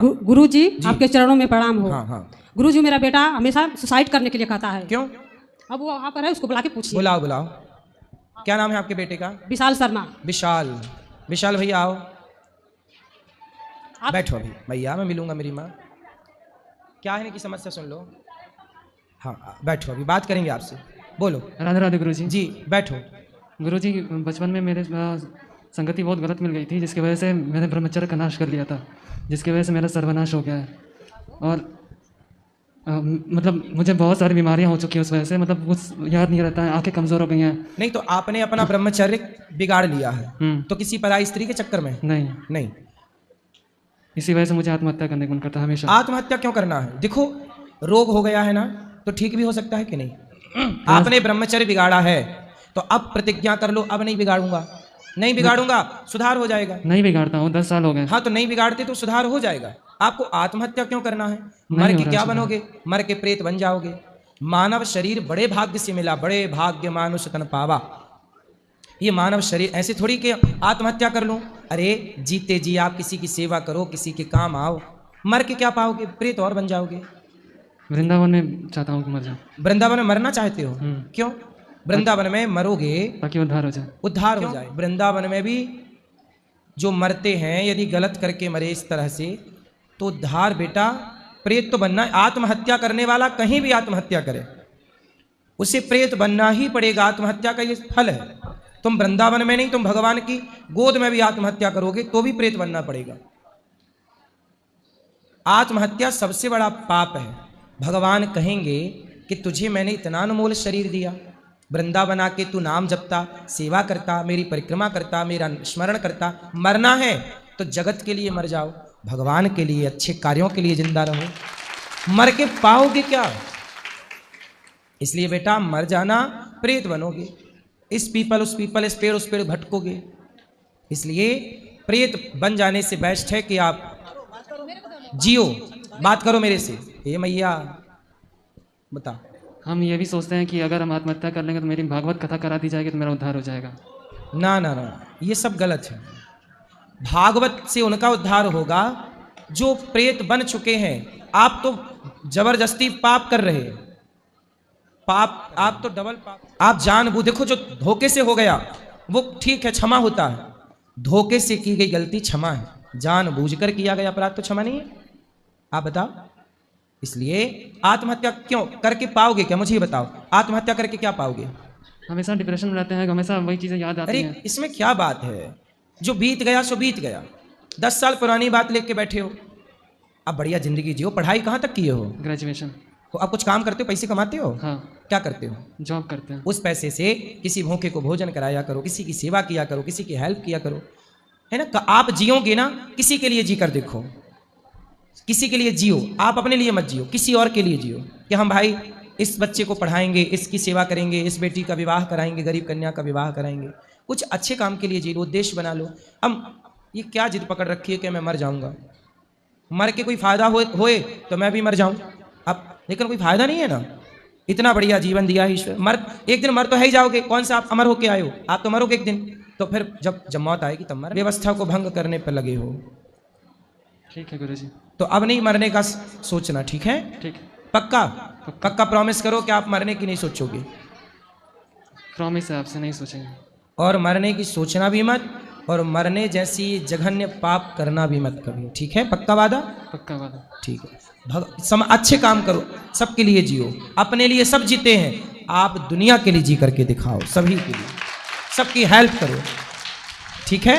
गुरु जी आपके चरणों में प्रणाम हो। हाँ हाँ। गुरु जी मेरा बेटा हमेशा सुसाइड करने के लिए कहता है। क्यों? अब वो वहाँ पर है, उसको बुला के पूछिए। बुलाओ बुलाओ। क्या नाम है आपके बेटे का? विशाल शर्मा। विशाल। विशाल भैया आओ। आप बैठो अभी भैया, मैं मिलूंगा मेरी माँ। क्या है इनकी समस्या सुन लो। हाँ बैठो, अभी बात करेंगे आपसे। बोलो। राधे राधे गुरु जी। जी बैठो। गुरु जी बचपन में मेरे संगति बहुत गलत मिल गई थी, जिसकी वजह से मैंने ब्रह्मचर्य का नाश कर लिया था, जिसकी वजह से मेरा सर्वनाश हो गया है। और मतलब मुझे बहुत सारी बीमारियां हो चुकी हैं उस वजह से, मतलब कुछ याद नहीं रहता है, आंखें कमज़ोर हो गई हैं। नहीं तो आपने अपना ब्रह्मचर्य बिगाड़ लिया है तो किसी पराई स्त्री के चक्कर में? नहीं। नहीं। इसी वजह से मुझे आत्महत्या करने का मन करता है हमेशा। आत्महत्या क्यों करना है? देखो रोग हो गया है ना, तो ठीक भी हो सकता है कि नहीं? आपने ब्रह्मचर्य बिगाड़ा है तो अब प्रतिज्ञा कर लो, अब नहीं बिगाड़ूंगा, नहीं बिगाड़ूंगा, सुधार हो जाएगा। नहीं बिगाड़ता हूँ, 10 साल हो गए। हाँ तो नहीं बिगाड़ते तो सुधार हो जाएगा। आपको आत्महत्या क्यों करना है? मर के क्या बनोगे? मर के प्रेत बन जाओगे। मानव शरीर बड़े भाग्य से मिला, बड़े भाग्य मानुष तन पावा। ये मानव शरीर ऐसे थोड़ी कि आत्महत्या कर लूं। अरे जीते जी आप किसी की सेवा करो, किसी के काम आओ। मर के क्या पाओगे? प्रेत और बन जाओगे। वृंदावन में चाहता हूँ कि मर जाऊँ। वृंदावन में मरना चाहते हो? क्यों? वृंदावन में मरोगे ताकि उद्धार हो जाए। उद्धार हो जाए। वृंदावन में भी जो मरते हैं यदि गलत करके मरे इस तरह से तो उद्धार बेटा, प्रेत तो बनना। आत्महत्या करने वाला कहीं भी आत्महत्या करे उसे प्रेत बनना ही पड़ेगा। आत्महत्या का ये फल है। तुम वृंदावन में नहीं, तुम भगवान की गोद में भी आत्महत्या करोगे तो भी प्रेत बनना पड़ेगा। आत्महत्या सबसे बड़ा पाप है। भगवान कहेंगे कि तुझे मैंने इतना अनमोल शरीर दिया, वृंदावन आके तू नाम जपता, सेवा करता, मेरी परिक्रमा करता, मेरा स्मरण करता। मरना है तो जगत के लिए मर जाओ, भगवान के लिए, अच्छे कार्यों के लिए जिंदा रहो। मर के पाओगे क्या? इसलिए बेटा मर जाना, प्रेत बनोगे। इस पीपल उस पीपल, इस पेड़ उस पेड़ भटकोगे। इसलिए प्रेत बन जाने से बेस्ट है कि आप जियो। बात करो मेरे से। हे मैया बता। हम ये भी सोचते हैं कि अगर हम आत्महत्या कर लेंगे तो मेरी भागवत कथा करा दी जाएगी तो मेरा उद्धार हो जाएगा। ना ना ना, ये सब गलत है। भागवत से उनका उद्धार होगा जो प्रेत बन चुके हैं। आप तो जबरदस्ती पाप कर रहे हैं। पाप आप तो डबल पाप। आप जानबूझ, देखो जो धोखे से हो गया वो ठीक है, क्षमा होता है। धोखे से की गई गलती क्षमा है, जानबूझकर किया गया अपराध तो क्षमा नहीं है। आप बताओ। इसलिए आत्महत्या क्यों करके पाओगे क्या? मुझे ये बताओ, आत्महत्या करके क्या पाओगे? हमेशा डिप्रेशन में रहते हैं, हमेशा वही चीज़ें याद आती अरे हैं। इसमें क्या बात है? जो बीत गया सो बीत गया। 10 साल पुरानी बात लेके बैठे हो। अब बढ़िया जिंदगी जियो। पढ़ाई कहाँ तक किए हो? ग्रेजुएशन। अब कुछ काम करते हो, पैसे कमाते हो? हाँ। क्या करते हो? जॉब करते हैं। उस पैसे से किसी भूखे को भोजन कराया करो, किसी की सेवा किया करो, किसी की हेल्प किया करो, है ना? आप जियोगे ना, किसी के लिए जी कर देखो। किसी के लिए जियो, आप अपने लिए मत जियो, किसी और के लिए जियो कि हम भाई इस बच्चे को पढ़ाएंगे, इसकी सेवा करेंगे, इस बेटी का विवाह कराएंगे, गरीब कन्या का विवाह कराएंगे। कुछ अच्छे काम के लिए जी लो, उद्देश्य बना लो। अब ये क्या जिद पकड़ रखी है कि मैं मर जाऊंगा, मर के कोई फायदा होए तो मैं भी मर जाऊं। अब लेकिन कोई फायदा नहीं है ना। इतना बढ़िया जीवन दिया है ईश्वर। एक दिन मर तो है ही जाओगे। कौन सा आप अमर होके आए हो? आप तो मरोगे एक दिन। तो फिर जब मौत आएगी तब मर। व्यवस्था को भंग करने पर लगे हो। ठीक है गुरु जी। तो अब नहीं मरने का सोचना, ठीक है? ठीक। पक्का? पक्का प्रॉमिस करो कि आप मरने की नहीं सोचोगे। प्रॉमिस है, आपसे नहीं सोचेंगे। और मरने की सोचना भी मत, और मरने जैसी जघन्य पाप करना भी मत कभी, ठीक है? पक्का वादा? पक्का वादा। ठीक है। अच्छे काम करो, सबके लिए जियो। अपने लिए सब जीते हैं, आप दुनिया के लिए जी करके दिखाओ, सभी के लिए, सबकी हेल्प करो, ठीक है?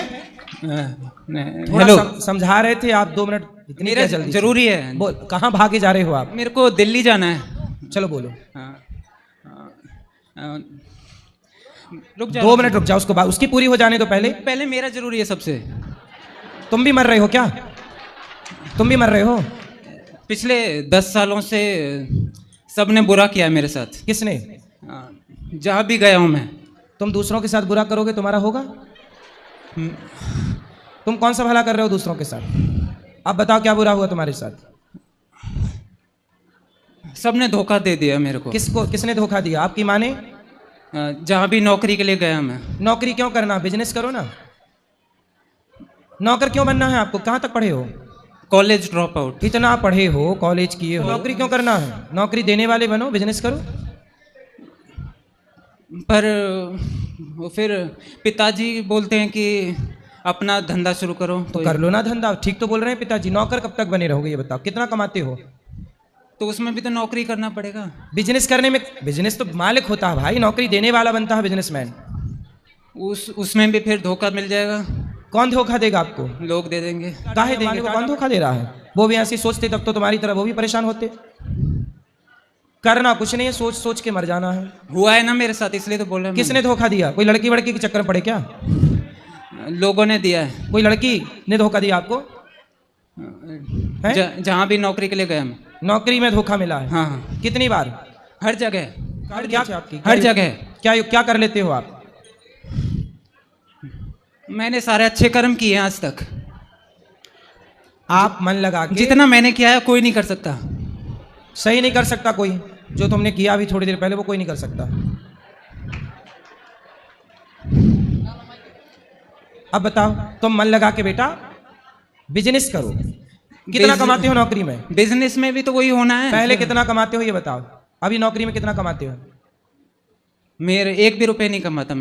हेलो। समझा रहे थे आप 2 मिनट। इतनी क्या जल्दी? जरूरी है। बोल, कहाँ भागे जा रहे हो आप? मेरे को दिल्ली जाना है। चलो बोलो। रुक जाओ। 2 मिनट रुक जाओ, उसको उसकी पूरी हो जाने दो पहले मेरा जरूरी है सबसे। तुम भी मर रहे हो क्या? तुम भी मर रहे हो? पिछले 10 सालों से सबने बुरा किया है मेरे साथ। किसने? जहाँ भी गया हूँ मैं। तुम दूसरों के साथ बुरा करोगे तुम्हारा होगा? तुम कौन सा भला कर रहे हो दूसरों के साथ? अब बताओ क्या बुरा हुआ तुम्हारे साथ? सबने धोखा दे दिया मेरे को। किसको? किसने धोखा दिया? आपकी माँ ने? जहाँ भी नौकरी के लिए गया मैं। नौकरी क्यों करना? बिजनेस करो ना। नौकर क्यों बनना है आपको? कहाँ तक पढ़े हो? College drop out. इतना पढ़े हो, कॉलेज किए हो, नौकरी क्यों करना है? नौकरी देने वाले बनो, बिजनेस करो। पर वो फिर पिताजी बोलते हैं कि अपना धंधा शुरू करो, तो कर लो ना धंधा। ठीक तो बोल रहे हैं पिताजी। नौकर कब तक बने रहोगे ये बताओ? कितना कमाते हो? तो उसमें भी तो नौकरी करना पड़ेगा। बिजनेस करने में, बिजनेस तो मालिक होता है भाई, नौकरी देने वाला बनता है बिजनेसमैन। उसमें भी फिर धोखा मिल जाएगा। कौन धोखा देगा आपको? लोग दे देंगे। काहे देंगे? कौन धोखा दे रहा है? वो भी ऐसे सोचते तब तो तुम्हारी तरह वो भी परेशान होते। करना कुछ नहीं है, सोच सोच के मर जाना है। हुआ है ना मेरे साथ, इसलिए तो बोल रहे हैं। किसने धोखा दिया? कोई लड़की वड़की के चक्कर में पड़े क्या? लोगों ने दिया है। कोई लड़की ने धोखा दिया आपको? जहाँ भी नौकरी के लिए गया मैं। नौकरी में धोखा मिला है? हाँ हाँ, कितनी बार? हर जगह। क्या आपकी हर जगह। क्या कर लेते हो आप? मैंने सारे अच्छे कर्म किए हैं आज तक। आप मन लगा के, जितना मैंने किया है कोई नहीं कर सकता। सही नहीं कर सकता कोई। जो तुमने किया अभी थोड़ी देर पहले वो कोई नहीं कर सकता। अब बताओ, तुम मन लगा के बेटा बिजनेस करो। कितना कमाते हो नौकरी में? बिजनेस में भी तो वही होना है। पहले कितना कमाते हो ये बताओ? अभी नौकरी में कितना कमाते हो? मेरे 1 भी रुपए नहीं कमाता मैं।